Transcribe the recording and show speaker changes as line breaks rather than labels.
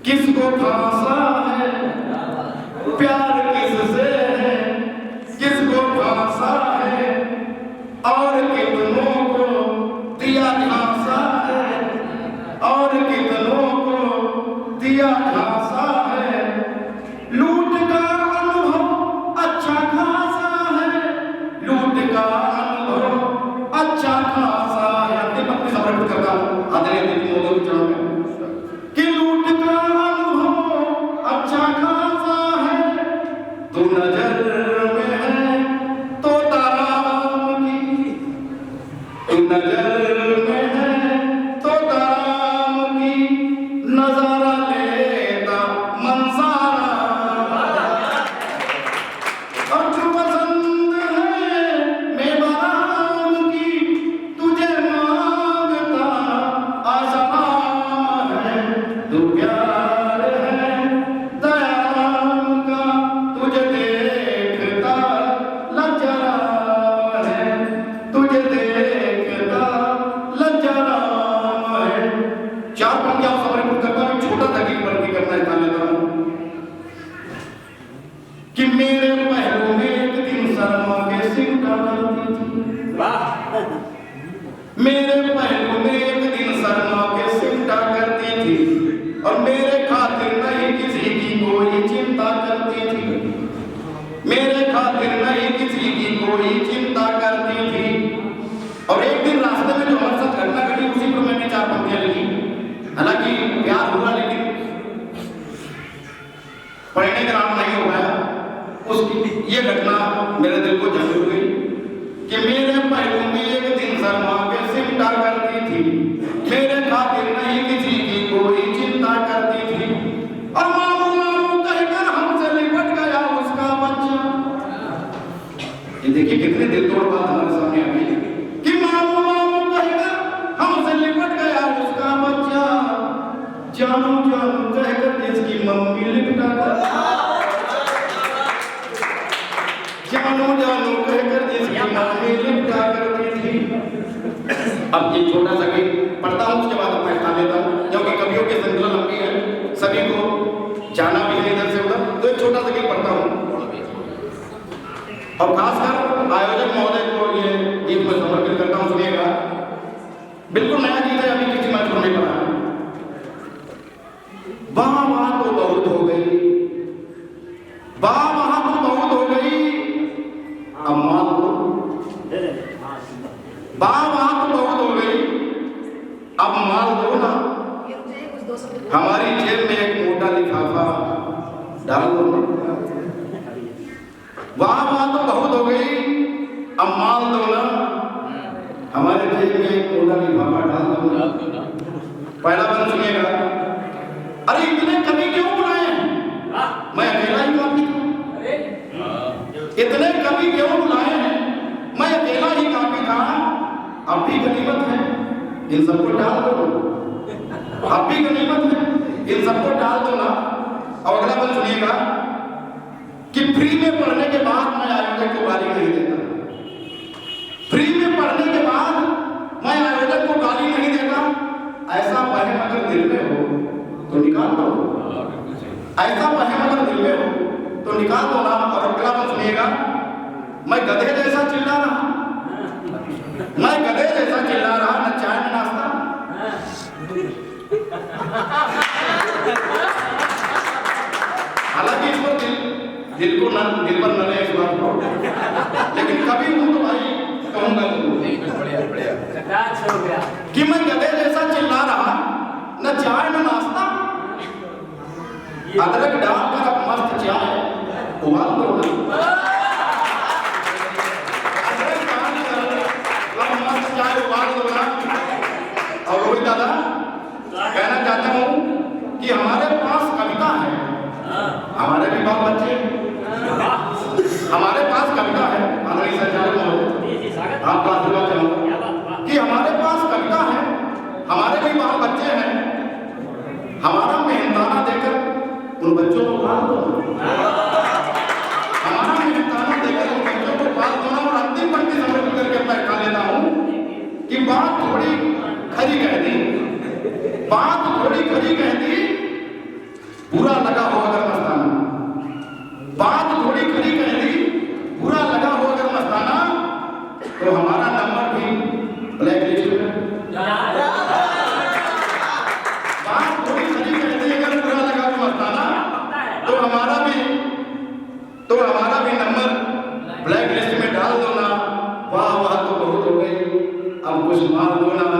किसको फांसा है प्यार किससे है, किसको फांसा है और कितनों को दिया झांसा है, और कितनों को दिया झांसा है। लूट का अनुभव अच्छा खासा है, लूट का अनुभव अच्छा खासा है। अंतिम पंक्ति समर्पित करता हूँ आदरणीय मोदी के चरणों में कि लूट का अनुभव अच्छा खासा है, तू नजर में है तो ताराम की, तू नजर में है तो ताराम की, नजारा लेता मंसारा, और जो पसंद है मेवाराम की, तुझे मांगता आसमां है, तू प्यार है दयाराम का, तुझे देखता लज्जराम है, तुझे देखता लज्जराम है। चार पंक्तियां समर्पित करता हूं, छोटा सा गीत पर भी करना चाह लेता हूं कि मेरे पहलू में एक दिन शर्मा के सिमटा करती थी, मेरे पहलू में एक दिन शर्मा के सिमटा करती थी, और मेरे खातिर नहीं किसी की कोई चिंता करती थी, मेरे खातिर नहीं किसी की कोई चिंता करती थी। और एक दिन रास्ते में जो हमारे साथ घटना घटी उसी पर मैंने चार पंक्तियां लिखी। हालांकि प्यार हुआ लेकिन पढ़ने का नाम नहीं हो पाया। उसकी ये घटना मेरे दिल को झंझोड़ गई कि मेरे पहलू में एक दिन शर्मा के सिमटा करती थी, मेरे खातिर नहीं किसी की कोई चिंता करती थी, और मामू मामू कहकर हमसे लिपट गया उसका बच्चा। ये देखिए कितनी दिल तोड़ बात हमारे सामने आ गई कि मामू मामू कहकर हमसे लिपट गया उसका बच्चा, जानू जानू कहकर जिसकी मम्मी लिपटा कर, जानू जानू कहकर जिसकी मम्मी लिपटा करती थी। अब ये छोटा सा गीत पढ़ता हूँ, उसके बाद मैं खा लेता हूँ क्योंकि कवियों की श्रृंखला लंबी है, सभी को जाना भी है इधर से उधर, तो एक छोटा सा गीत पढ़ता हूँ। और खासकर आयोजक महोदय को ये गीत मैं समर्पित करता हूँ, सुनिएगा। बिल्कुल नया गीत है, अभी किसी मंच पर नहीं पढ़ा। वाह वाह तो बहुत हो गई, वाह वाह तो बहुत हो गई, अब मान लो, वाह वाह तो बहुत हो गई, अब मान दो ना, हमारी जेब में एक मोटा लिफाफा डाल दो ना। वाह वाह तो बहुत हो गई, अब मान दो ना, हमारे जेब में एक मोटा लिफाफा डाल दो ना। पहला बंद सुनिएगा। अरे इतने कवि क्यों बुलाए हैं, मैं अकेला ही काफी था। इतने कवि क्यों बुलाए हैं, मैं अकेला ही काफी था। अब भी गनीमत है, इन सबको डाल दो, अब भी गनीमत है, इन सबको डाल दो ना। और अगला बंद सुनिएगा कि फ्री में पढ़ने के बाद मैं आयोजक को गाली नहीं देता, फ्री में पढ़ने के बाद मैं आयोजक को गाली नहीं देता। ऐसा वहम अगर दिल में हो तो निकाल दो, ऐसा वहम अगर दिल में हो तो निकाल दो ना। और अगला बंद सुनिएगा, मैं गधे जैसा चिल्ला रहा, मैं गधे जैसा चिल्ला रहा, न चाय न नाश्ता। हालांकि इसको दिल को दिल पर न ले इस बात को, लेकिन कभी हूं तो भाई कहूंगा कि मैं गधे जैसा चिल्ला रहा, न चाय न नाश्ता। अदरक डालकर अब मस्त चाय उबाल दो ना, अदरक डालकर अब मस्त चाय उबाल दो ना। और रोहित दादा कहना चाहता हूँ कि हमारे पास कविता है, हमारे भी बाल बच्चे, हमारे पास कविता है। आदरणीय संचालक महोदय आपका आशीर्वाद चाहूंगा कि हमारे पास कविता है, हमारे भी बाल बच्चे हैं। हमारा मेहनताना देकर उन बच्चों को पाल दो, हमारा मेहनताना देकर उन बच्चों को पाल दो। और अंतिम पंक्ति समर्पित करके मैं खा लेता हूँ कि बात थोड़ी खरी कह दी, बात थोड़ी खरी कह दी, बुरा लगा हो अगर मस्ताना, बात थोड़ी खरी कह दी, बुरा लगा हो अगर मस्ताना, तो हमारा नंबर भी ब्लैक लिस्ट में। बात थोड़ी खरी कह दी अगर बुरा लगा हो मस्ताना, तो हमारा भी नंबर ब्लैक लिस्ट में डाल दो ना। वाह वाह तो बहुत हो गई, अब कुछ मार दो ना।